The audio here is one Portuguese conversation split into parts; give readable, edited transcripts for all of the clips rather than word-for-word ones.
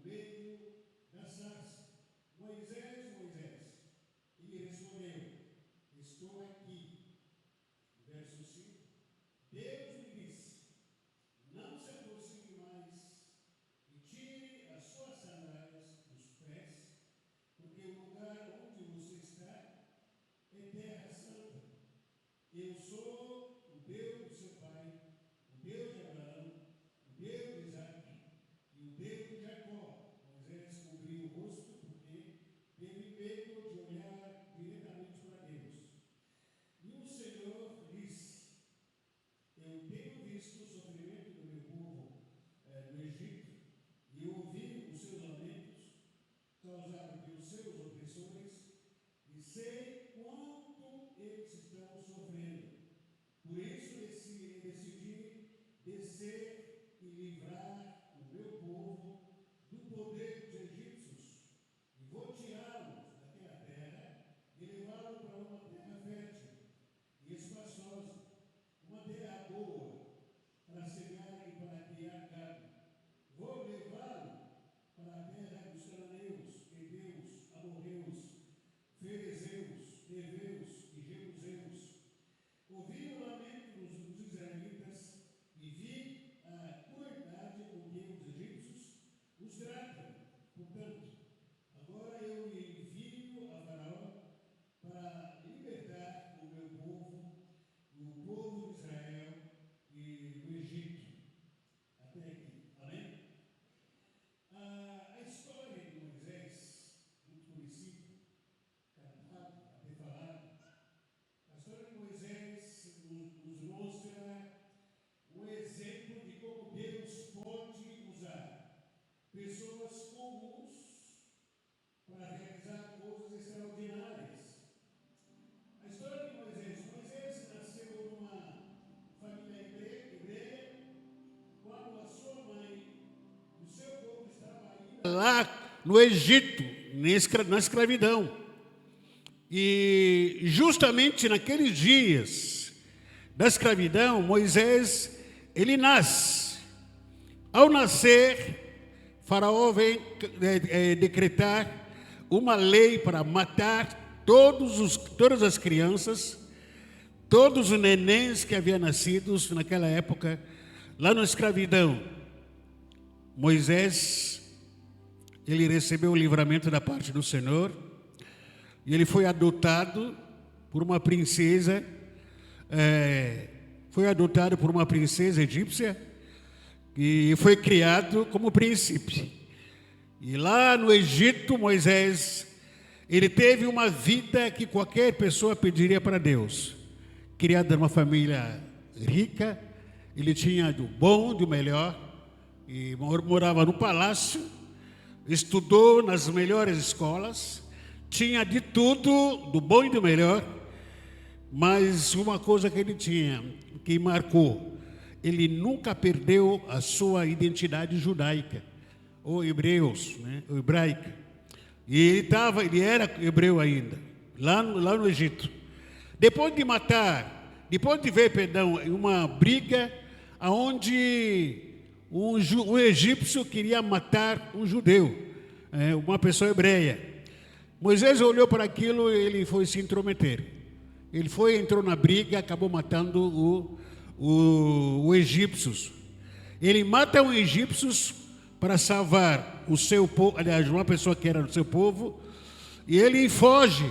no meio da sarça: Moisés, Moisés. Ele respondeu: estou aqui. Verso 5. Deus lhe disse: não se aproxime mais e tire as suas sandálias dos pés, porque o lugar onde você está é terra santa. Eu sou o Deus do seu pai, o Deus de Abraão, o Deus de Isaque e o Deus de Jacó. Moisés cobriu o rosto porque teve medo de olhar diretamente para Deus. E o Senhor disse: eu tenho visto o sofrimento do meu povo no Egito e ouvi os seus lamentos causados pelos seus opressores e sei quanto eles estão sofrendo. Por isso decidi descer e livrar o meu povo do poder dos egípcios. E vou tirá-los daquela terra e levá-los para uma terra fértil e espaçosa, uma terra boa para semear e para criar gado. Vou levá-lo para a terra dos cananeus, heteus, amorreus, ferezeus, heveus e jebuseus. Ouvi o lamento dos israelitas e vi a crueldade com que os egípcios os tratam. Portanto, agora eu lhe envio a Faraó para libertar o meu povo, o povo de Israel e do Egito. Até aqui. Amém? A história de Moisés, muito conhecida, cantado, até falado, a história de Moisés nos mostra um exemplo de como Deus pode usar pessoas comuns para realizar coisas extraordinárias. A história de Moisés. Moisés nasceu numa família hebreia, quando a sua mãe, o seu povo estava ainda lá no Egito, na escravidão. E justamente naqueles dias da escravidão, Moisés, ele nasce. Ao nascer, Faraó vem decretar uma lei para matar todas as crianças, todos os nenéns que haviam nascido naquela época, lá na escravidão. Moisés, ele recebeu o livramento da parte do Senhor, e ele foi adotado por uma princesa, egípcia, e foi criado como príncipe. E lá no Egito, Moisés, ele teve uma vida que qualquer pessoa pediria para Deus. Criado numa família rica, ele tinha do bom, do melhor, e morava no palácio, estudou nas melhores escolas, tinha de tudo, do bom e do melhor, mas uma coisa que ele tinha, que marcou, ele nunca perdeu a sua identidade judaica, ou hebraica. E ele era hebreu ainda, lá no Egito. Depois de ver, uma briga onde um egípcio queria matar um judeu, uma pessoa hebreia. Moisés olhou para aquilo e ele foi se intrometer. Ele entrou na briga, acabou matando os egípcios. Ele mata os egípcios para salvar o seu povo, aliás, uma pessoa que era do seu povo, e ele foge.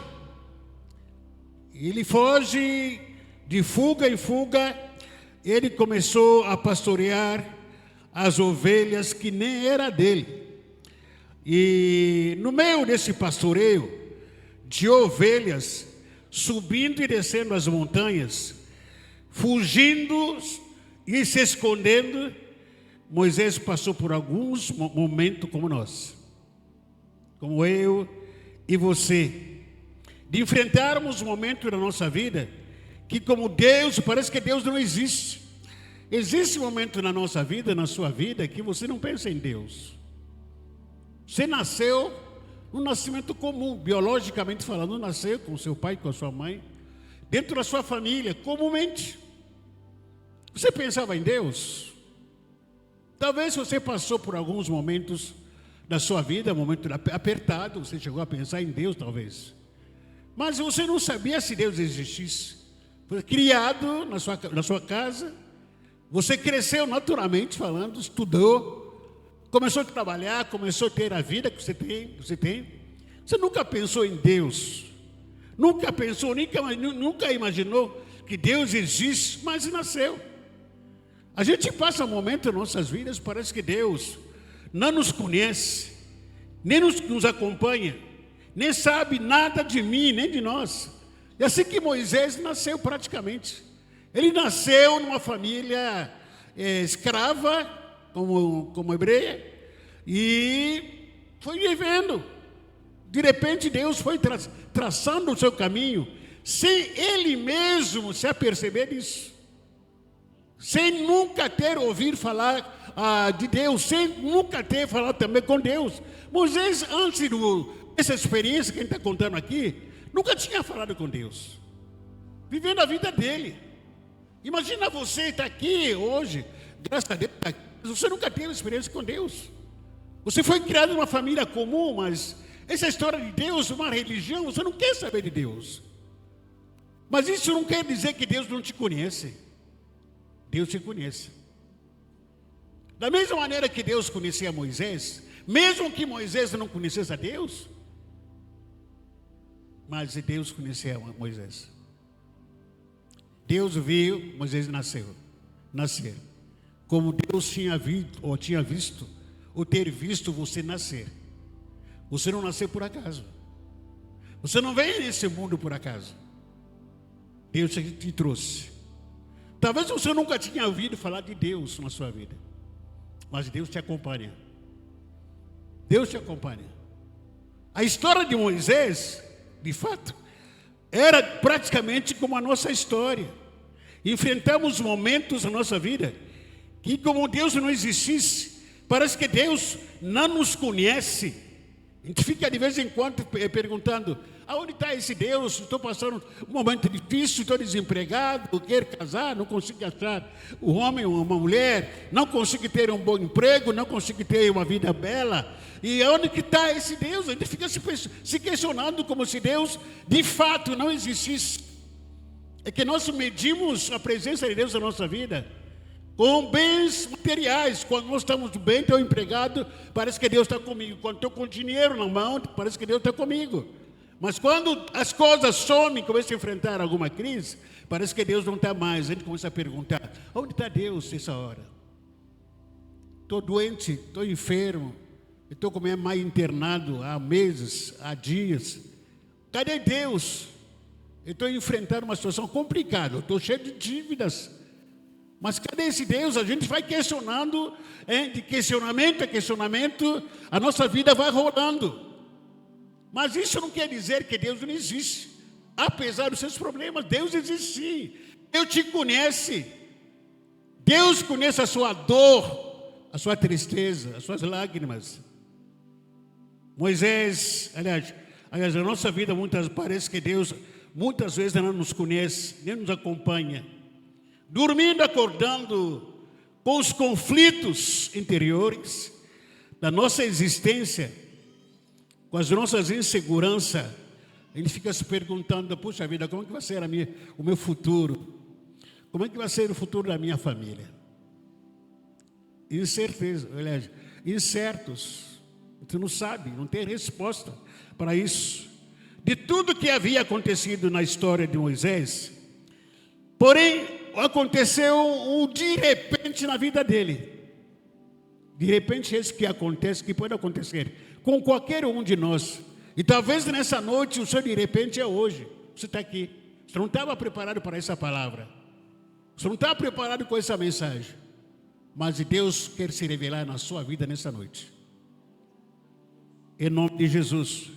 Ele foge de fuga em fuga. Ele começou a pastorear as ovelhas que nem era dele. E no meio desse pastoreio de ovelhas, subindo e descendo as montanhas, fugindo e se escondendo, Moisés passou por alguns momentos como nós, como eu e você, de enfrentarmos momentos da nossa vida que, como Deus, parece que Deus não existe. Existe um momento na nossa vida, na sua vida, que você não pensa em Deus. Você nasceu um nascimento comum, biologicamente falando, nasceu com seu pai, com a sua mãe, dentro da sua família, comumente. Você pensava em Deus? Talvez você passou por alguns momentos da sua vida, um momento apertado, você chegou a pensar em Deus talvez. Mas você não sabia se Deus existisse. Foi criado na sua casa, você cresceu naturalmente falando, estudou, começou a trabalhar, começou a ter a vida que você tem. Você nunca pensou em Deus, nunca pensou, nunca imaginou que Deus existe, mas nasceu. A gente passa um momento em nossas vidas, parece que Deus não nos conhece, nem nos acompanha, nem sabe nada de mim, nem de nós. E assim que Moisés nasceu praticamente. Ele nasceu numa família escrava, como hebreia, e foi vivendo. De repente Deus foi traçando o seu caminho, sem ele mesmo se aperceber disso. Sem nunca ter ouvido falar de Deus, sem nunca ter falado também com Deus. Moisés, antes dessa experiência que a gente está contando aqui, nunca tinha falado com Deus, vivendo a vida dele. Imagina você estar aqui hoje, graças a Deus, você nunca teve experiência com Deus. Você foi criado numa família comum, mas essa história de Deus, uma religião, você não quer saber de Deus. Mas isso não quer dizer que Deus não te conhece. Deus te conhece. Da mesma maneira que Deus conhecia Moisés, mesmo que Moisés não conhecesse a Deus, mas Deus conhecia Moisés. Deus viu Moisés nascer. Como Deus tinha visto, ou ter visto você nascer. Você não nasceu por acaso. Você não veio nesse mundo por acaso. Deus te trouxe. Talvez você nunca tinha ouvido falar de Deus na sua vida, mas Deus te acompanha. Deus te acompanha. A história de Moisés, de fato, era praticamente como a nossa história. Enfrentamos momentos na nossa vida que, como Deus não existisse, parece que Deus não nos conhece. A gente fica de vez em quando perguntando: aonde está esse Deus? Estou passando um momento difícil, estou desempregado, quero casar, não consigo achar um homem ou uma mulher, não consigo ter um bom emprego, não consigo ter uma vida bela. E aonde que está esse Deus? A gente fica se questionando como se Deus de fato não existisse. É que nós medimos a presença de Deus na nossa vida com bens materiais. Quando nós estamos bem, estou empregado, parece que Deus está comigo. Quando estou com dinheiro na mão, parece que Deus está comigo. Mas quando as coisas somem, começa a enfrentar alguma crise, parece que Deus não está mais. A gente começa a perguntar: onde está Deus nessa hora? Estou doente, estou enfermo, estou com minha mãe internado há meses, há dias. Cadê Deus? Eu estou enfrentando uma situação complicada, estou cheio de dívidas. Mas cadê esse Deus? A gente vai questionando, de questionamento a questionamento, a nossa vida vai rolando. Mas isso não quer dizer que Deus não existe. Apesar dos seus problemas, Deus existe sim. Deus te conhece. Deus conhece a sua dor, a sua tristeza, as suas lágrimas. Moisés, aliás, na nossa vida parece que Deus muitas vezes não nos conhece, nem nos acompanha. Dormindo, acordando com os conflitos interiores da nossa existência, com as nossas inseguranças, a gente fica se perguntando: puxa vida, como é que vai ser o meu futuro? Como é que vai ser o futuro da minha família? Incerteza, aliás, incertos. Você não sabe, não tem resposta para isso. De tudo que havia acontecido na história de Moisés, porém, aconteceu de repente na vida dele. De repente, isso que acontece, que pode acontecer com qualquer um de nós. E talvez nessa noite, o seu de repente é hoje. Você está aqui. Você não estava preparado para essa palavra. Você não está preparado com essa mensagem. Mas Deus quer se revelar na sua vida nessa noite. Em nome de Jesus.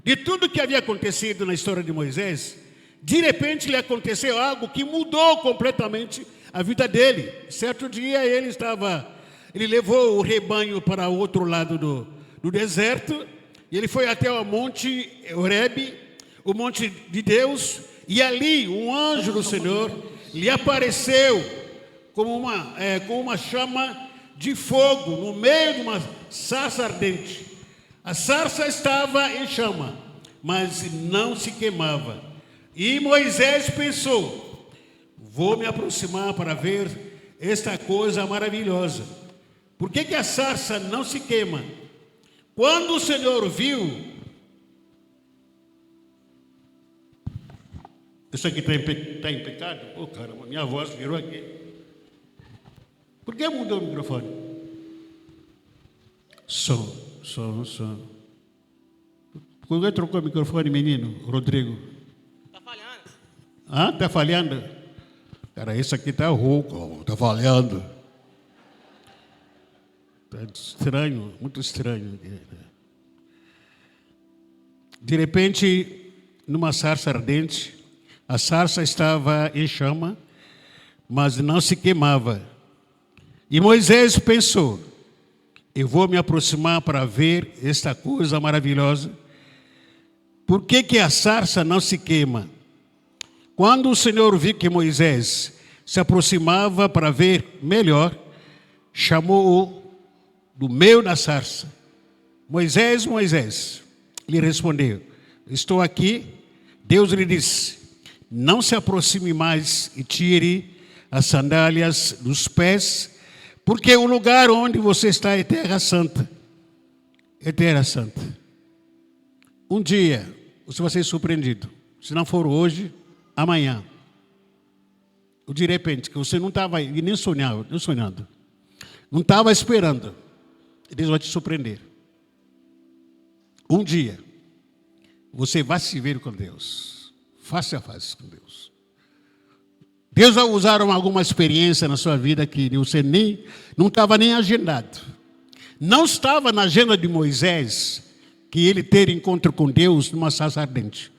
De tudo que havia acontecido na história de Moisés, de repente lhe aconteceu algo que mudou completamente a vida dele. Certo dia ele levou o rebanho para o outro lado do deserto, e ele foi até o monte Horebe, o monte de Deus, e ali um anjo do Senhor lhe apareceu com uma chama de fogo no meio de uma sarça ardente. A sarça estava em chama, mas não se queimava. E Moisés pensou: vou me aproximar para ver esta coisa maravilhosa. Por que a sarça não se queima? Quando o Senhor viu... Isso aqui está em pecado? Oh, caramba, minha voz virou aqui. Por que mudou o microfone? Som. Por que trocou o microfone, menino? Rodrigo. Está falhando. Ah, está falhando? Cara, isso aqui está rouco, está falhando. Está estranho, muito estranho. De repente, numa sarça ardente, a sarça estava em chama, mas não se queimava. E Moisés pensou: eu vou me aproximar para ver esta coisa maravilhosa. Por que a sarça não se queima? Quando o Senhor viu que Moisés se aproximava para ver melhor, chamou-o do meio da sarça. Moisés, Moisés. Ele respondeu: estou aqui. Deus lhe disse: não se aproxime mais e tire as sandálias dos pés, porque o lugar onde você está é terra santa. É terra santa. Um dia você vai ser surpreendido. Se não for hoje, amanhã. Ou de repente, que você não estava nem sonhando. Não estava esperando. Deus vai te surpreender. Um dia, você vai se ver com Deus. Face a face com Deus. Deus vai usar alguma experiência na sua vida que você não estava nem agendado. Não estava na agenda de Moisés que ele ter encontro com Deus numa sarça ardente.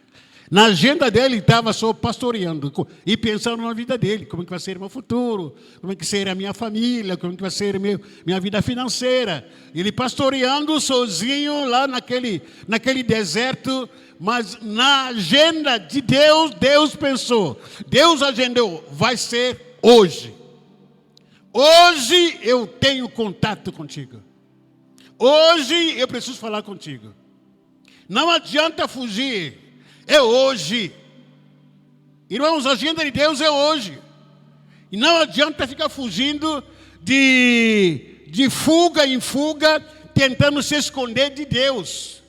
Na agenda dele estava só pastoreando e pensando na vida dele, como é que vai ser o meu futuro, como é que será a minha família, como é que vai ser minha vida financeira. Ele pastoreando sozinho lá naquele deserto, mas na agenda de Deus, Deus pensou, Deus agendou, vai ser hoje. Hoje eu tenho contato contigo. Hoje eu preciso falar contigo. Não adianta fugir. É hoje. Irmãos, a agenda de Deus é hoje. E não adianta ficar fugindo de fuga em fuga, tentando se esconder de Deus.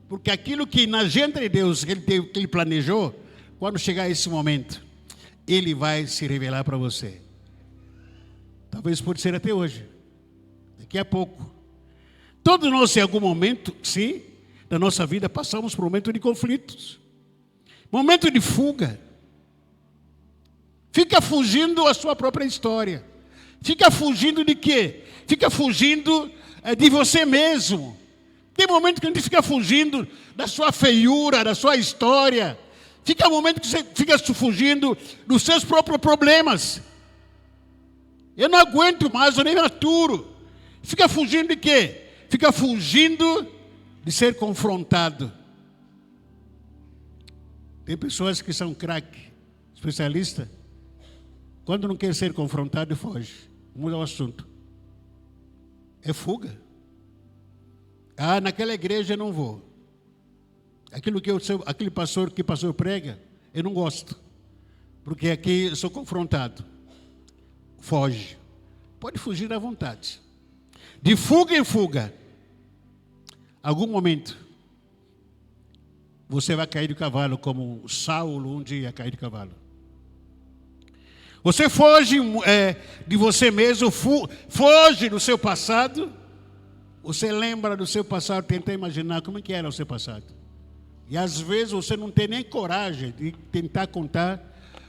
Porque aquilo que na agenda de Deus que ele planejou, quando chegar esse momento, Ele vai se revelar para você. Talvez pode ser até hoje. Daqui a pouco. Todos nós, em algum momento, sim, da nossa vida, passamos por um momento de conflitos. Momento de fuga. Fica fugindo a sua própria história. Fica fugindo de quê? Fica fugindo de você mesmo. Tem momento que a gente fica fugindo da sua feiura, da sua história. Fica momento que você fica fugindo dos seus próprios problemas. Eu não aguento mais, eu nem aturo. Fica fugindo de quê? Fica fugindo de ser confrontado. Tem pessoas que são craque, especialista. Quando não quer ser confrontado, foge. Muda o assunto. É fuga. Ah, naquela igreja eu não vou. Aquele pastor que pastor prega, eu não gosto. Porque aqui eu sou confrontado. Foge. Pode fugir à vontade. De fuga em fuga. Algum momento, você vai cair de cavalo, como Saulo um dia caiu de cavalo. Você foge de você mesmo, foge do seu passado. Você lembra do seu passado, tenta imaginar como é que era o seu passado. E às vezes você não tem nem coragem de tentar contar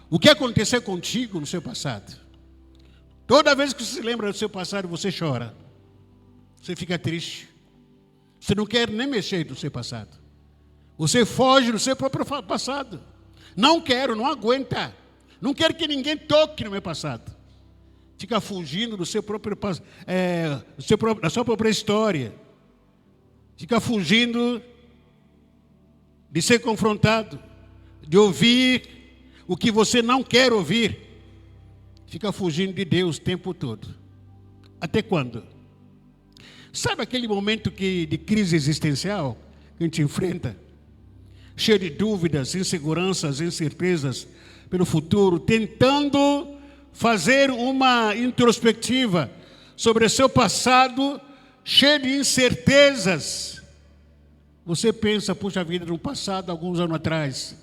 o que aconteceu contigo no seu passado. Toda vez que você se lembra do seu passado, você chora. Você fica triste. Você não quer nem mexer no seu passado. Você foge do seu próprio passado. Não quero, não aguenta. Não quero que ninguém toque no meu passado. Fica fugindo do seu próprio da sua própria história. Fica fugindo de ser confrontado, de ouvir o que você não quer ouvir. Fica fugindo de Deus o tempo todo. Até quando? Sabe aquele momento de crise existencial que a gente enfrenta? Cheio de dúvidas, inseguranças, incertezas pelo futuro, tentando fazer uma introspectiva sobre o seu passado, cheio de incertezas. Você pensa, puxa vida, no passado, alguns anos atrás,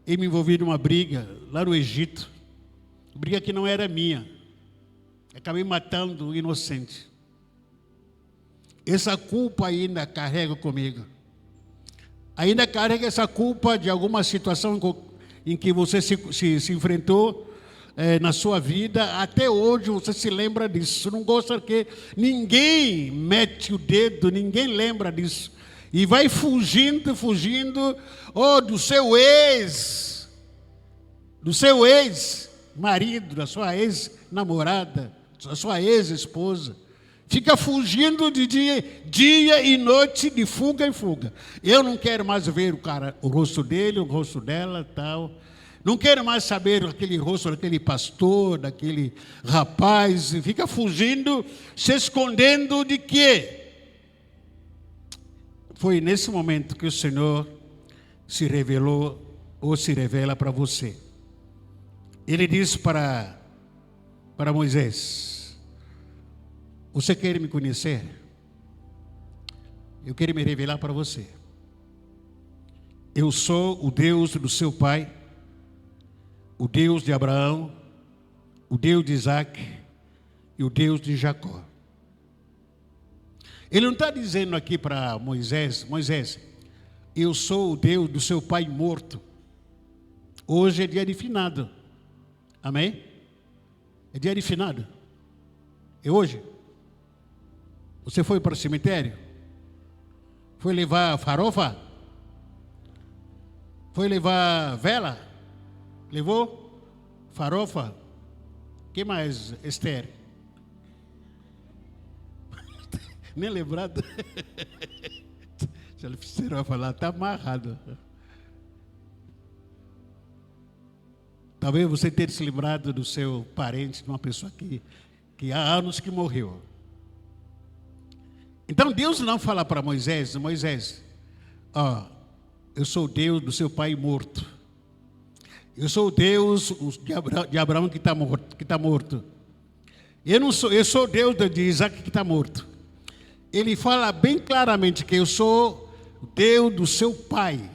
eu me envolvi numa briga lá no Egito, briga que não era minha, acabei matando um inocente. Essa culpa ainda carrego comigo. Ainda carrega essa culpa de alguma situação em que você se enfrentou na sua vida. Até hoje você se lembra disso. Não gosta que ninguém mete o dedo, ninguém lembra disso. E vai fugindo, do seu ex-marido, da sua ex-namorada, da sua ex-esposa. Fica fugindo de dia e noite, de fuga em fuga. Eu não quero mais ver o rosto dele, o rosto dela, tal. Não quero mais saber aquele rosto daquele pastor, daquele rapaz. Fica fugindo, se escondendo de quê? Foi nesse momento que o Senhor se revelou ou se revela para você. Ele disse para Moisés: você quer me conhecer? Eu quero me revelar para você. Eu sou o Deus do seu pai, o Deus de Abraão, o Deus de Isaac e o Deus de Jacó. Ele não está dizendo aqui para Moisés, eu sou o Deus do seu pai morto. Hoje é dia de finado. Amém? É dia de finado. É hoje. Você foi para o cemitério? Foi levar farofa? Foi levar vela? Levou? Farofa? O que mais, Esther? Nem lembrado. Se ele vai falar, está amarrado. Talvez você tenha se lembrado do seu parente, de uma pessoa que há anos que morreu. Então Deus não fala para Moisés, eu sou o Deus do seu pai morto. Eu sou o Deus de Abraão que está morto. Eu sou o Deus de Isaac que está morto. Ele fala bem claramente que eu sou o Deus do seu pai.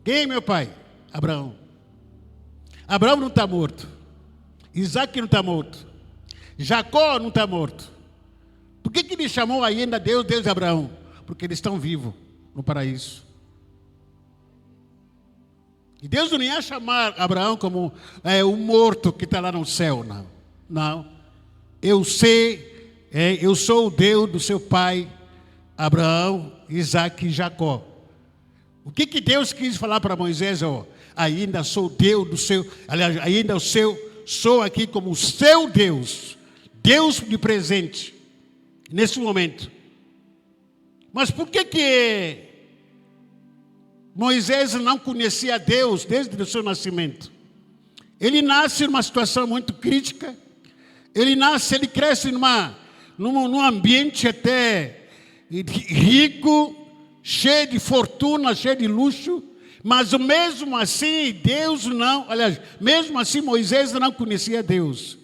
Quem é meu pai? Abraão. Abraão não está morto. Isaac não está morto. Jacó não está morto. Por que ele chamou ainda Deus de Abraão? Porque eles estão vivos no paraíso. E Deus não ia chamar Abraão como o morto que está lá no céu, não. Não. Eu sou o Deus do seu pai, Abraão, Isaac e Jacó. O que Deus quis falar para Moisés? Ainda sou Deus do seu, aliás, sou aqui como o seu Deus, Deus de presente. Nesse momento. Mas por que Moisés não conhecia Deus desde o seu nascimento? Ele nasce numa situação muito crítica. Ele cresce num ambiente até rico, cheio de fortuna, cheio de luxo. Mas mesmo assim, mesmo assim Moisés não conhecia Deus.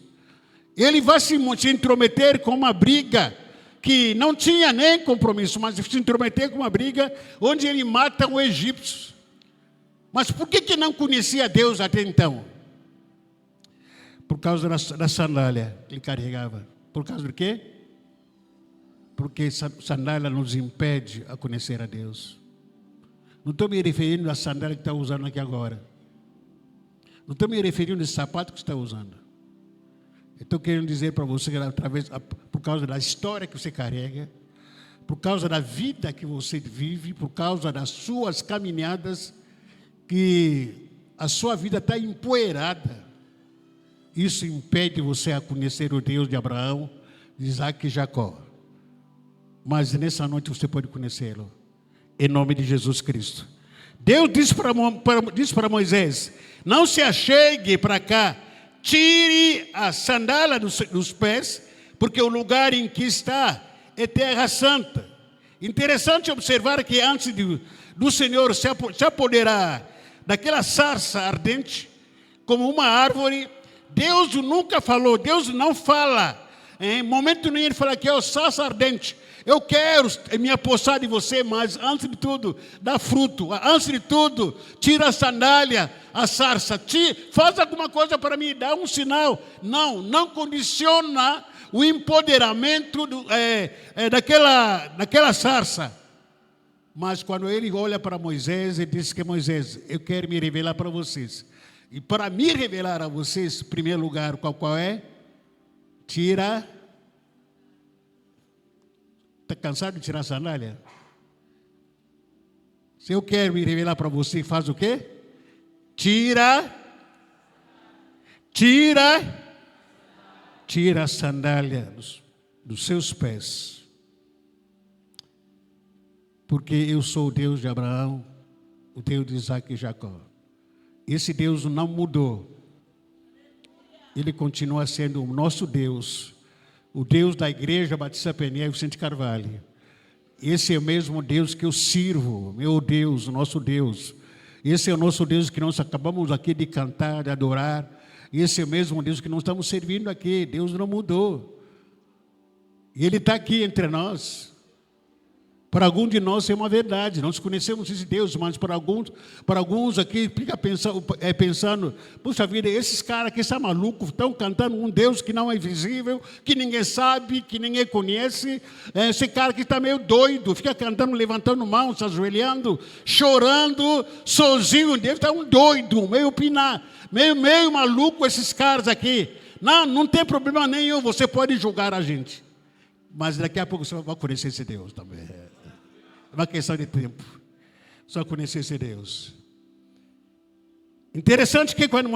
Ele vai se intrometer com uma briga que não tinha nem compromisso, mas se intrometer com uma briga onde ele mata um egípcio. Mas por que não conhecia Deus até então? Por causa da sandália que ele carregava. Por causa do quê? Porque sandália nos impede a conhecer a Deus. Não estou me referindo à sandália que está usando aqui agora. Não estou me referindo ao sapato que está usando. Estou querendo dizer para você que por causa da história que você carrega, por causa da vida que você vive, por causa das suas caminhadas, que a sua vida está empoeirada. Isso impede você a conhecer o Deus de Abraão, de Isaac e Jacó. Mas nessa noite você pode conhecê-lo, em nome de Jesus Cristo. Deus disse para Moisés: não se achegue para cá, tire a sandália dos pés, porque o lugar em que está é terra santa. Interessante observar que antes do Senhor se apoderar daquela sarça ardente, como uma árvore, Deus nunca falou, Deus não fala. Em momento nenhum ele fala que é o sarça ardente. Eu quero me apossar de você, mas antes de tudo, dá fruto. Antes de tudo, tira a sandália, a sarça. Faz alguma coisa para mim, dá um sinal. Não condiciona o empoderamento daquela sarça. Mas quando ele olha para Moisés, ele diz que Moisés, eu quero me revelar para vocês. E para me revelar a vocês, em primeiro lugar, qual é? Tira. Está cansado de tirar a sandália? Se eu quero me revelar para você, faz o quê? Tira a sandália dos seus pés. Porque eu sou o Deus de Abraão, o Deus de Isaac e Jacó. Esse Deus não mudou. Ele continua sendo o nosso Deus, o Deus da Igreja Batista Peniel Vicente Carvalho. Esse é o mesmo Deus que eu sirvo, meu Deus, o nosso Deus. Esse é o nosso Deus que nós acabamos aqui de cantar, de adorar. Esse é o mesmo Deus que nós estamos servindo aqui. Deus não mudou. E Ele está aqui entre nós. Para alguns de nós é uma verdade, nós conhecemos esse Deus, mas para alguns aqui fica pensando, puxa vida, esses caras que são malucos, estão cantando um Deus que não é visível, que ninguém sabe, que ninguém conhece. Esse cara que está meio doido, fica cantando, levantando mãos, ajoelhando, chorando, sozinho. Deve estar um doido, meio maluco esses caras aqui. Não tem problema nenhum, você pode julgar a gente. Mas daqui a pouco você vai conhecer esse Deus também. É uma questão de tempo. Só conhecer esse Deus. Interessante que quando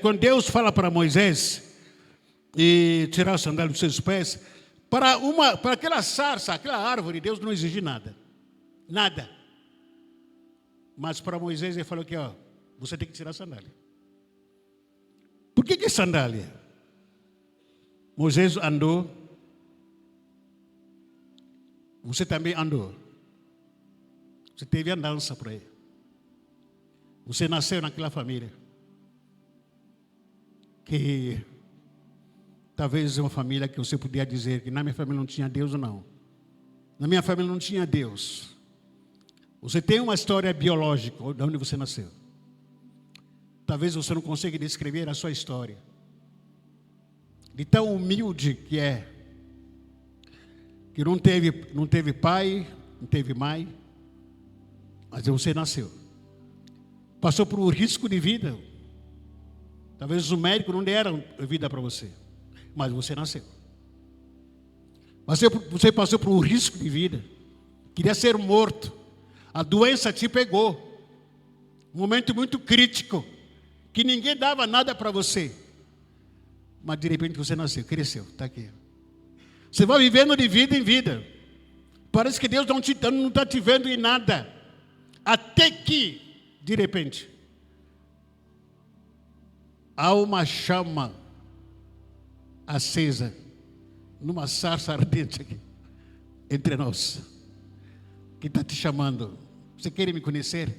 quando Deus fala para Moisés e tirar a sandália dos seus pés, para aquela sarça, aquela árvore, Deus não exige nada. Nada. Mas para Moisés ele falou que você tem que tirar a sandália. Por que sandália? Moisés andou. Você também andou. Você teve andança por aí. Você nasceu naquela família. Que talvez é uma família que você podia dizer que na minha família não tinha Deus ou não. Na minha família não tinha Deus. Você tem uma história biológica de onde você nasceu. Talvez você não consiga descrever a sua história. De tão humilde que é. Que não teve pai, não teve mãe, mas você nasceu. Passou por um risco de vida. Talvez o médico não deram vida para você, mas você nasceu. Você passou por um risco de vida. Queria ser morto. A doença te pegou. Um momento muito crítico, que ninguém dava nada para você. Mas de repente você nasceu, cresceu, está aqui. Você vai vivendo de vida em vida. Parece que Deus não está te vendo em nada. Até que, de repente, há uma chama acesa, numa sarça ardente aqui, entre nós, que está te chamando. Você quer me conhecer?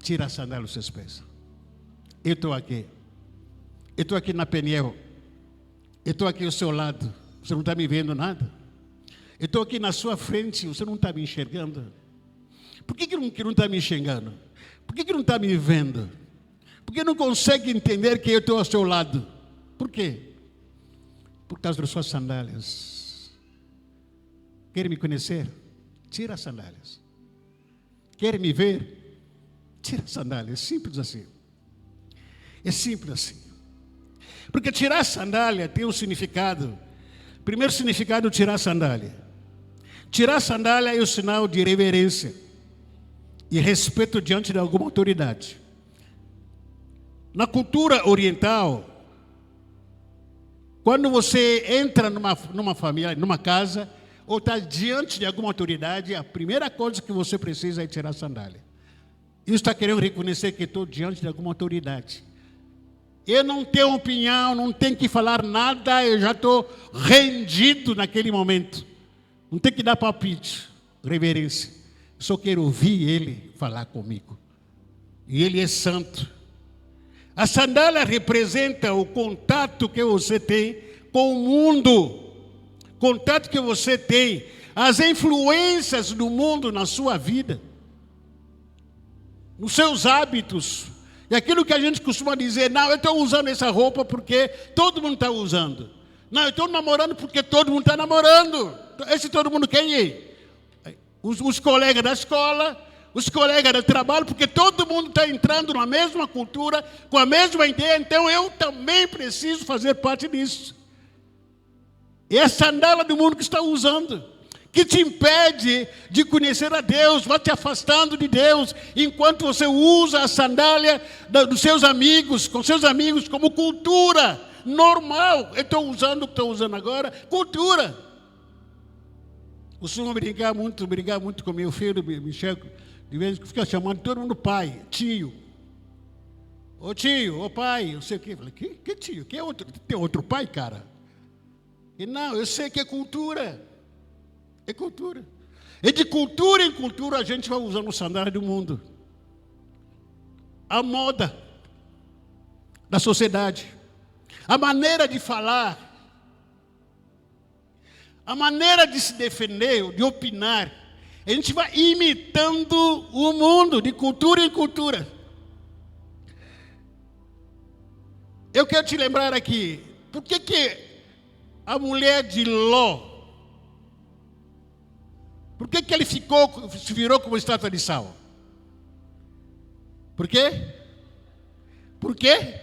Tira a sandália dos seus pés. Eu estou aqui. Eu estou aqui na Peniel. Eu estou aqui ao seu lado. Você não está me vendo nada? Eu estou aqui na sua frente, você não está me enxergando? Por que não está me enxergando? Por que não está me vendo? Por que não consegue entender que eu estou ao seu lado? Por quê? Por causa das suas sandálias. Quer me conhecer? Tira as sandálias. Quer me ver? Tira as sandálias. É simples assim. É simples assim. Porque tirar a sandália tem um significado. Primeiro significado, tirar a sandália. Tirar a sandália é o sinal de reverência e respeito diante de alguma autoridade. Na cultura oriental, quando você entra numa família, numa casa, ou está diante de alguma autoridade, a primeira coisa que você precisa é tirar a sandália. Isso está querendo reconhecer que estou diante de alguma autoridade. Eu não tenho opinião, não tenho que falar nada, eu já estou rendido naquele momento. Não tem que dar palpite, reverência. Só quero ouvir Ele falar comigo. E Ele é santo. A sandália representa o contato que você tem com o mundo. Contato que você tem, as influências do mundo na sua vida. Nos seus hábitos. E aquilo que a gente costuma dizer, não, eu estou usando essa roupa porque todo mundo está usando. Não, eu estou namorando porque todo mundo está namorando. Esse todo mundo quem é? Os colegas da escola, os colegas do trabalho, porque todo mundo está entrando na mesma cultura, com a mesma ideia, então eu também preciso fazer parte disso. É a sandália do mundo que está usando, que te impede de conhecer a Deus, vai te afastando de Deus, enquanto você usa a sandália dos seus amigos, com seus amigos, como cultura normal. Eu estou usando agora, cultura. Costumo brigar muito com meu filho, Michel, de vez em quando fica chamando todo mundo pai, tio. Ô tio, ô pai, não sei o quê. Eu falei, que tio? Que é outro? Tem outro pai, cara? E não, eu sei que é cultura. É cultura. E de cultura em cultura a gente vai usando o sandália do mundo. A moda da sociedade. A maneira de falar. A maneira de se defender, de opinar. A gente vai imitando o mundo, de cultura em cultura. Eu quero te lembrar aqui, por que a mulher de Ló, por que ele se virou como estátua de sal? Por quê? Por quê?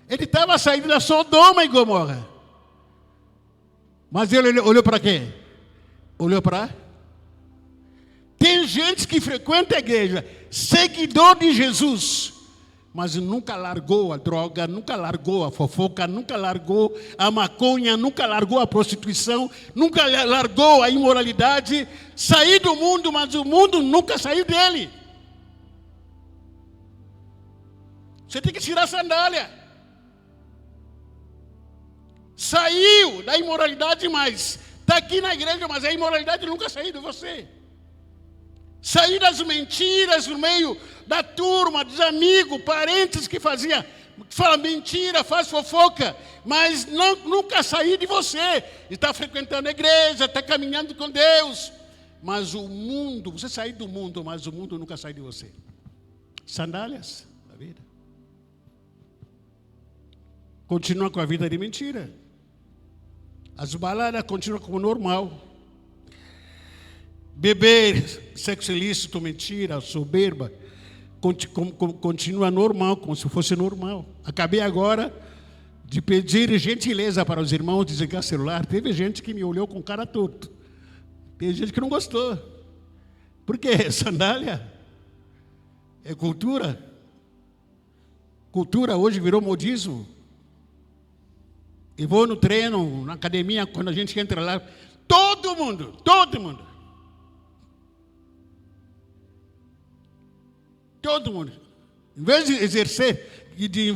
Ele estava saindo da Sodoma e Gomorra. Mas ele olhou para quê? Olhou para... Tem gente que frequenta a igreja, seguidor de Jesus, mas nunca largou a droga, nunca largou a fofoca, nunca largou a maconha, nunca largou a prostituição, nunca largou a imoralidade. Saiu do mundo, mas o mundo nunca saiu dele. Você tem que tirar a sandália. Saiu da imoralidade, mas está aqui na igreja, mas a imoralidade nunca saiu de você. Saiu das mentiras no meio da turma, dos amigos, parentes que fala mentira, faz fofoca, mas nunca saiu de você. Está frequentando a igreja, está caminhando com Deus, mas o mundo, você saiu do mundo, mas o mundo nunca saiu de você. Sandálias da vida. Continua com a vida de mentira. As baladas continuam como normal. Beber, sexo ilícito, mentira, soberba, continua normal, como se fosse normal. Acabei agora de pedir gentileza para os irmãos desligar o celular. Teve gente que me olhou com cara torto. Teve gente que não gostou. Por quê? Sandália é cultura. Cultura hoje virou modismo. E vou no treino, na academia, quando a gente entra lá, todo mundo. Em vez de exercer e de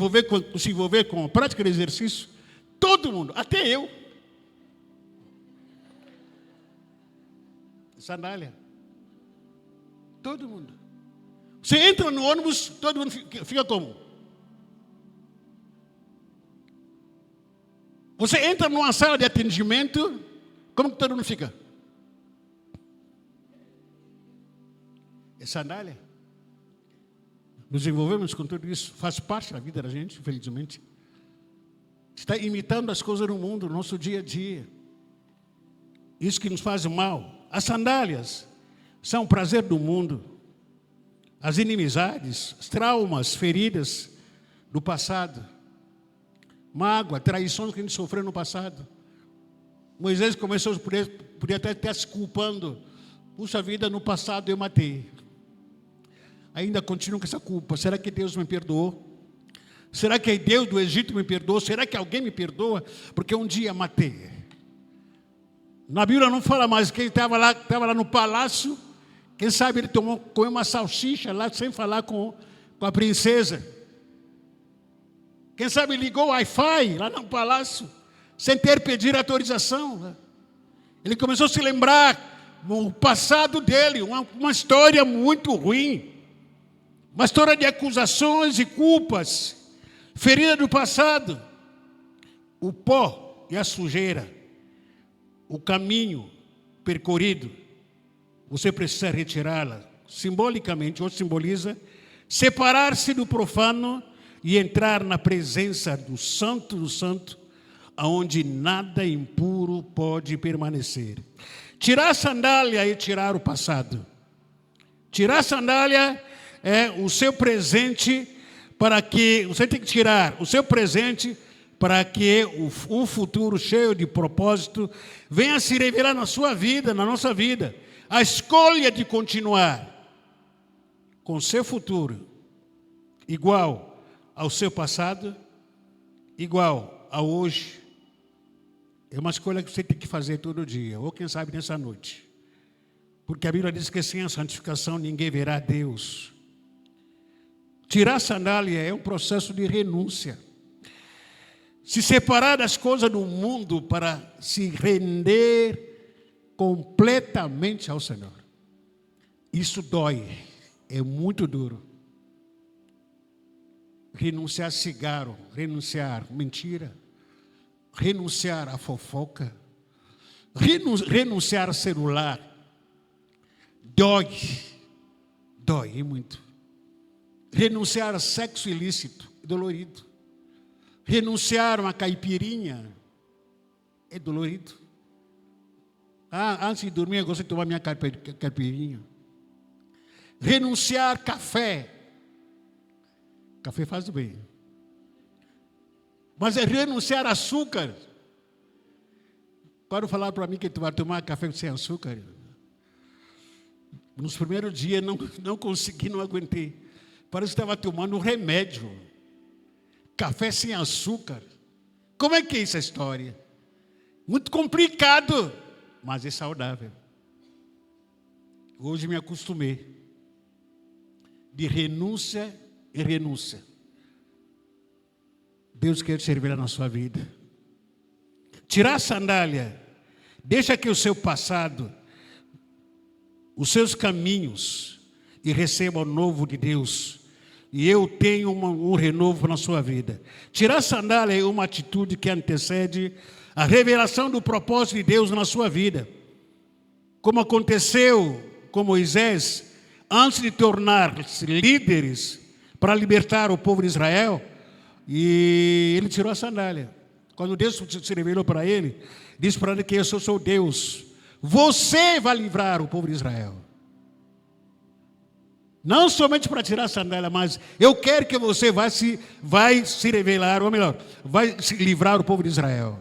se envolver com a prática de exercício, todo mundo, até eu. Sandália. Todo mundo. Você entra no ônibus, todo mundo fica como? Você entra numa sala de atendimento, como que todo mundo fica? É sandália. Nos envolvemos com tudo isso, faz parte da vida da gente, infelizmente. Está imitando as coisas do mundo, no nosso dia a dia. Isso que nos faz mal. As sandálias são o prazer do mundo. As inimizades, os traumas, feridas do passado. Mágoa, traições que a gente sofreu no passado. Moisés começou podia até estar se culpando. Puxa vida, no passado eu matei. Ainda continuo com essa culpa. Será que Deus me perdoou? Será que Deus do Egito me perdoou? Será que alguém me perdoa? Porque um dia matei. Na Bíblia não fala mais que ele estava lá no palácio. Quem sabe ele comeu uma salsicha lá sem falar com a princesa. Quem sabe ligou o Wi-Fi lá no palácio, sem ter pedir autorização. Ele começou a se lembrar do passado dele, uma história muito ruim. Uma história de acusações e culpas, ferida do passado. O pó e a sujeira, o caminho percorrido, você precisa retirá-la. Simbolicamente, ou simboliza, separar-se do profano e entrar na presença do Santo, aonde nada impuro pode permanecer. Tirar a sandália e tirar o passado. Tirar a sandália é o seu presente, para que você tem que tirar o seu presente para que um futuro cheio de propósito venha se revelar na sua vida, na nossa vida. A escolha de continuar com o seu futuro igual ao seu passado, igual a hoje, é uma escolha que você tem que fazer todo dia, ou quem sabe nessa noite. Porque a Bíblia diz que sem a santificação ninguém verá Deus. Tirar a sandália é um processo de renúncia. Se separar das coisas do mundo para se render completamente ao Senhor. Isso dói, é muito duro. Renunciar a cigarro, renunciar a mentira, renunciar a fofoca, renunciar a celular. Dói muito. Renunciar a sexo ilícito, dolorido. Renunciar a uma caipirinha, é dolorido. Antes de dormir, eu gosto de tomar minha caipirinha. Renunciar a café. Café faz bem. Mas é renunciar a açúcar. Para falar para mim que tu vai tomar café sem açúcar. Nos primeiros dias não consegui, não aguentei. Parece que estava tomando um remédio. Café sem açúcar. Como é que é essa história? Muito complicado, mas é saudável. Hoje me acostumei. De renúncia em renúncia. Deus quer te revelar na sua vida. Tirar a sandália. Deixa que o seu passado, os seus caminhos, e receba o novo de Deus. E eu tenho um renovo na sua vida. Tirar a sandália é uma atitude que antecede a revelação do propósito de Deus na sua vida. Como aconteceu com Moisés, antes de tornar-se líderes para libertar o povo de Israel, e ele tirou a sandália. Quando Deus se revelou para ele, disse para ele que eu sou Deus. Você vai livrar o povo de Israel. Não somente para tirar a sandália, mas eu quero que você vai se revelar, ou melhor, vai se livrar o povo de Israel.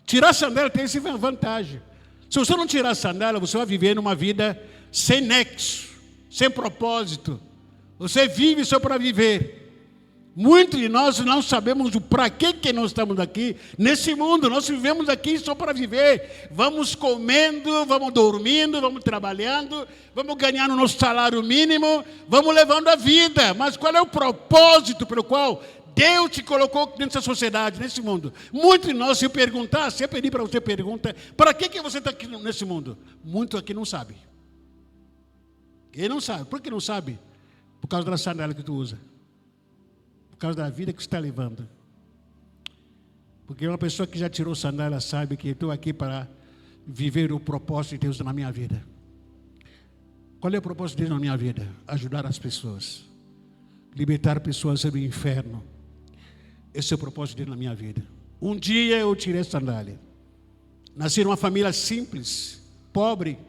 Tirar a sandália tem essa vantagem. Se você não tirar a sandália, você vai viver numa vida sem nexo, sem propósito. Você vive só para viver. Muitos de nós não sabemos o para que nós estamos aqui nesse mundo. Nós vivemos aqui só para viver. Vamos comendo, vamos dormindo, vamos trabalhando, vamos ganhando o nosso salário mínimo, vamos levando a vida. Mas qual é o propósito pelo qual Deus te colocou nessa sociedade, nesse mundo? Muitos de nós, se eu pedir para você pergunta, para que você está aqui nesse mundo? Muitos aqui não sabem. Ele não sabe. Por que não sabe? Por causa da sandália que tu usa. Por causa da vida que você está levando. Porque uma pessoa que já tirou sandália sabe que eu estou aqui para viver o propósito de Deus na minha vida. Qual é o propósito de Deus na minha vida? Ajudar as pessoas. Libertar pessoas do inferno. Esse é o propósito de Deus na minha vida. Um dia eu tirei a sandália. Nasci numa família simples, pobre.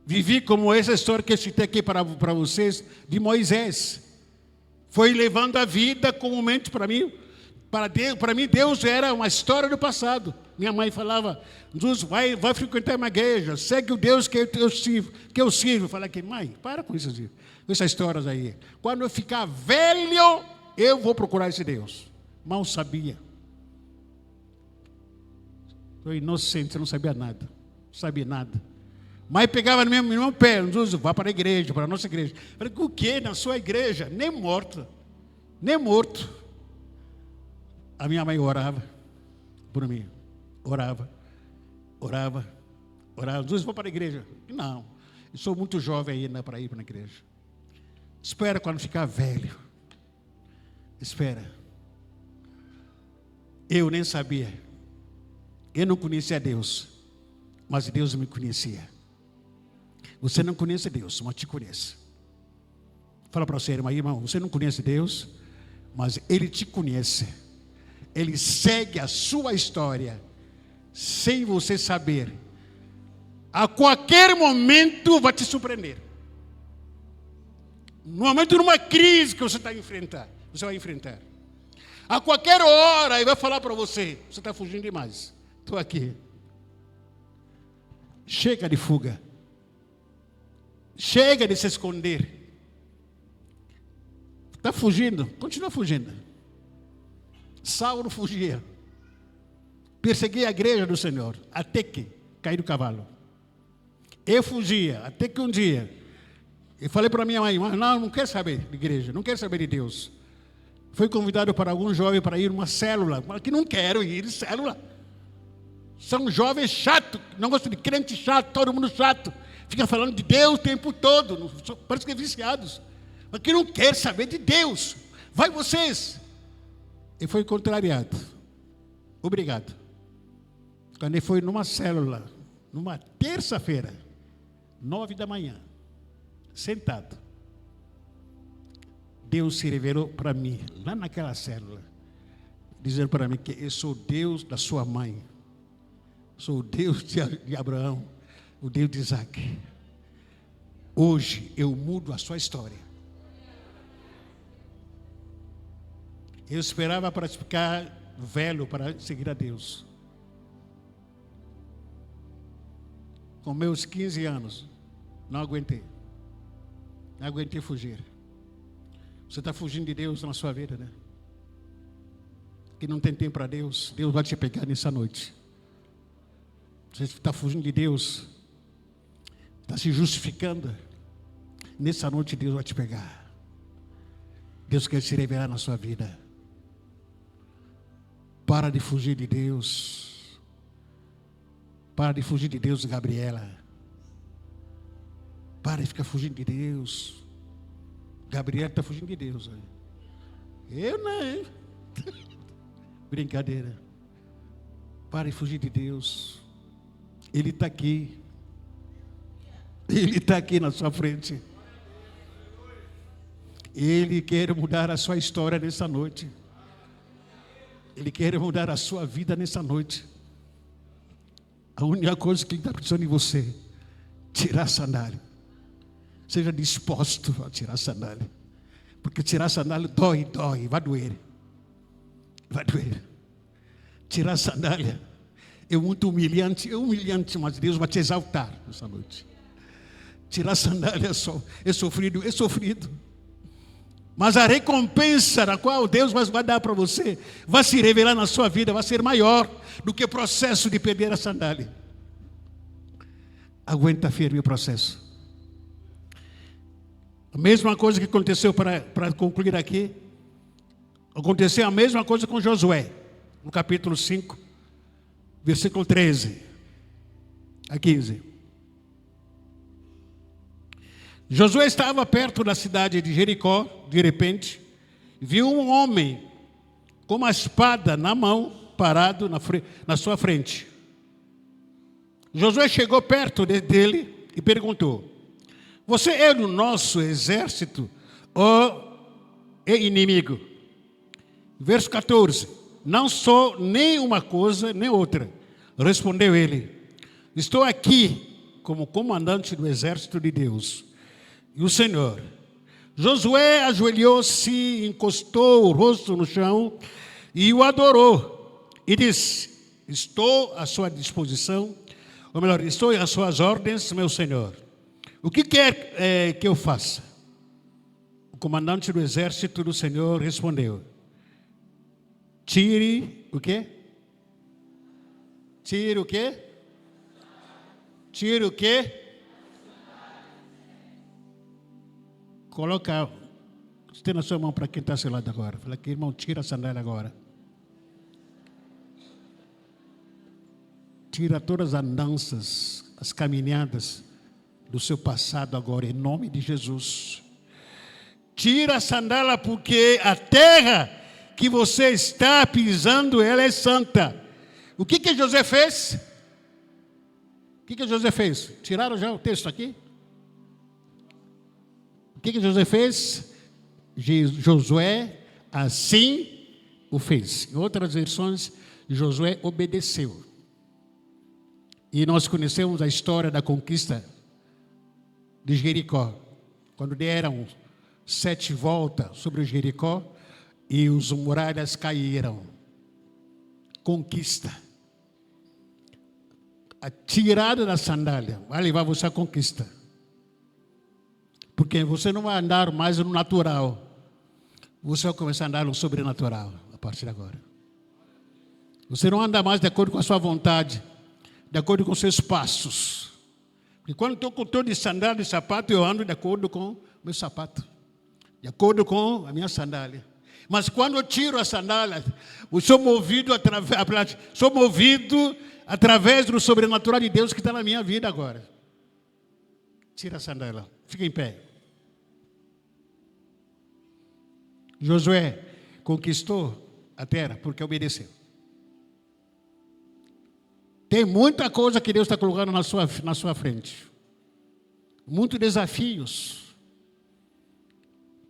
Vivi como essa história que eu citei aqui para vocês, de Moisés. Foi levando a vida comumente para mim. Para mim, Deus era uma história do passado. Minha mãe falava, Jesus, vai frequentar uma igreja, segue o Deus que eu sirvo. Eu falei aqui, mãe, para com isso, com essas histórias aí. Quando eu ficar velho, eu vou procurar esse Deus. Mal sabia. Sou inocente, não sabia nada. Não sabia nada. Mas pegava no meu pé, Jesus, vá para a igreja, para a nossa igreja. Eu falei, o quê? Na sua igreja? Nem morto. Nem morto. A minha mãe orava por mim. Orava. Às vezes vou para a igreja. Não, eu sou muito jovem ainda para ir para a igreja. Espera quando ficar velho. Espera. Eu nem sabia. Eu não conhecia Deus, mas Deus me conhecia. Você não conhece Deus, mas te conhece. Fala para você, irmão, você não conhece Deus, mas Ele te conhece. Ele segue a sua história, sem você saber. A qualquer momento vai te surpreender. No momento de uma crise que você está enfrentando, você vai enfrentar. A qualquer hora Ele vai falar para você, você está fugindo demais. Estou aqui. Chega de fuga. Chega de se esconder. Está fugindo, continua fugindo. Saulo fugia. Perseguia a igreja do Senhor, até que caiu do cavalo. Eu fugia, até que um dia, eu falei para minha mãe, não quero saber de igreja, não quero saber de Deus. Fui convidado para algum jovem para ir numa célula, mas que não quero ir em célula. São jovens chatos, não gostam de crente chato, todo mundo chato. Fica falando de Deus o tempo todo, parece que é viciados. Mas que não quer saber de Deus. Vai vocês. E foi contrariado. Obrigado. Quando ele foi numa célula, numa terça-feira, 9 da manhã, sentado, Deus se revelou para mim, lá naquela célula, dizendo para mim que eu sou Deus da sua mãe, sou o Deus de Abraão, o Deus de Isaac. Hoje eu mudo a sua história. Eu esperava para ficar velho para seguir a Deus. Com meus 15 anos, não aguentei. Não aguentei fugir. Você está fugindo de Deus na sua vida, né? Que não tem tempo para Deus, Deus vai te pegar nessa noite. Você está fugindo de Deus, está se justificando. Nessa noite Deus vai te pegar. Deus quer se revelar na sua vida. Para de fugir de Deus. Para de fugir de Deus, Gabriela. Para de ficar fugindo de Deus. Gabriela está fugindo de Deus. Eu não. Brincadeira. Para de fugir de Deus. Ele está aqui. Ele está aqui na sua frente. Ele quer mudar a sua história nessa noite. Ele quer mudar a sua vida nessa noite. A única coisa que Ele está precisando de você, tirar a sandália. Seja disposto a tirar a sandália. Porque tirar a sandália dói, vai doer. Vai doer. Tirar a sandália é muito humilhante, mas Deus vai te exaltar nessa noite. Tirar a sandália é sofrido. Mas a recompensa na qual Deus vai dar para você, vai se revelar na sua vida, vai ser maior do que o processo de perder a sandália. Aguenta firme o processo. A mesma coisa que aconteceu, para concluir aqui, aconteceu a mesma coisa com Josué, no capítulo 5, versículo 13 a 15. Josué estava perto da cidade de Jericó, de repente, viu um homem com uma espada na mão, parado na sua frente. Josué chegou perto dele e perguntou: você é do nosso exército ou é inimigo? Verso 14: não sou nem uma coisa nem outra. Respondeu ele: estou aqui como comandante do exército de Deus. E o Senhor. Josué ajoelhou-se, encostou o rosto no chão e o adorou. E disse: estou à sua disposição, ou melhor, estou às suas ordens, meu Senhor. O que quer que eu faça? O comandante do exército do Senhor respondeu: tire o quê? Tire o quê? Tire o quê? Coloca, tem na sua mão para quem está ao seu lado agora. Fala aqui, irmão, tira a sandália agora. Tira todas as andanças, as caminhadas do seu passado agora, em nome de Jesus. Tira a sandália, porque a terra que você está pisando, ela é santa. O que José fez? O que José fez? Tiraram já o texto aqui? O que José fez? Josué assim o fez. Em outras versões, Josué obedeceu. E nós conhecemos a história da conquista de Jericó. Quando deram 7 voltas sobre Jericó e os muralhas caíram. Conquista. A tirada da sandália vai levar você à conquista. Porque você não vai andar mais no natural. Você vai começar a andar no sobrenatural a partir de agora. Você não anda mais de acordo com a sua vontade, de acordo com os seus passos. Porque quando estou de sandália e sapato, eu ando de acordo com o meu sapato, de acordo com a minha sandália. Mas quando eu tiro a sandália, eu sou movido através do sobrenatural de Deus que está na minha vida agora. Tira a sandália, fica em pé. Josué conquistou a terra porque obedeceu. Tem muita coisa que Deus está colocando na sua frente. Muitos desafios.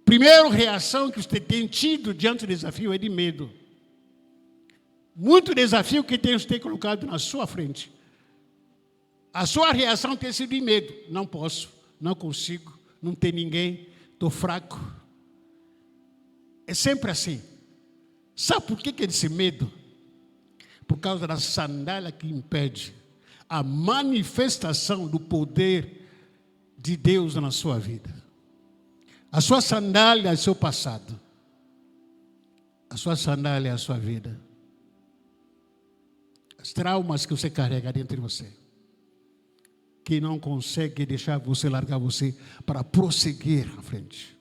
Primeira reação que você tem tido diante do desafio é de medo. Muito desafio que Deus tem colocado na sua frente. A sua reação tem sido de medo. Não posso, não consigo, não tem ninguém, estou fraco. É sempre assim. Sabe por que é esse medo? Por causa da sandália que impede a manifestação do poder de Deus na sua vida. A sua sandália é o seu passado. A sua sandália é a sua vida. Os traumas que você carrega dentro de você, que não consegue deixar você largar você para prosseguir à frente.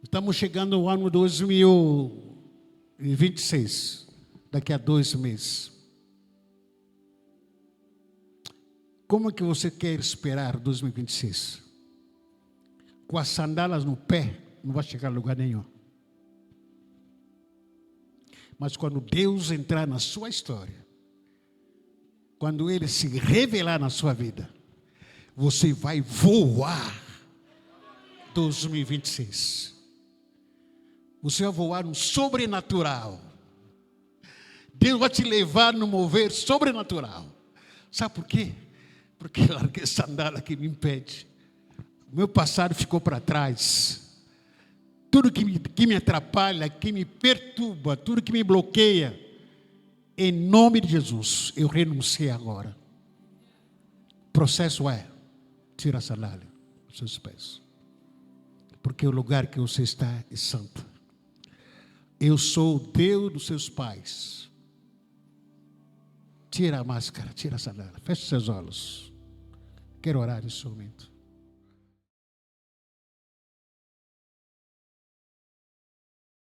Estamos chegando ao ano 2026, daqui a 2 meses. Como é que você quer esperar 2026? Com as sandálias no pé, não vai chegar a lugar nenhum. Mas quando Deus entrar na sua história, quando Ele se revelar na sua vida, você vai voar 2026. Você vai voar no sobrenatural. Deus vai te levar no mover sobrenatural. Sabe por quê? Porque eu larguei a sandália que me impede. O meu passado ficou para trás. Tudo que me atrapalha, que me perturba, tudo que me bloqueia, em nome de Jesus, eu renunciei agora. O processo é: tira a sandália dos seus pés. Porque o lugar que você está é santo. Eu sou o Deus dos seus pais. Tira a máscara, tira a sandália. Feche seus olhos. Quero orar nesse momento.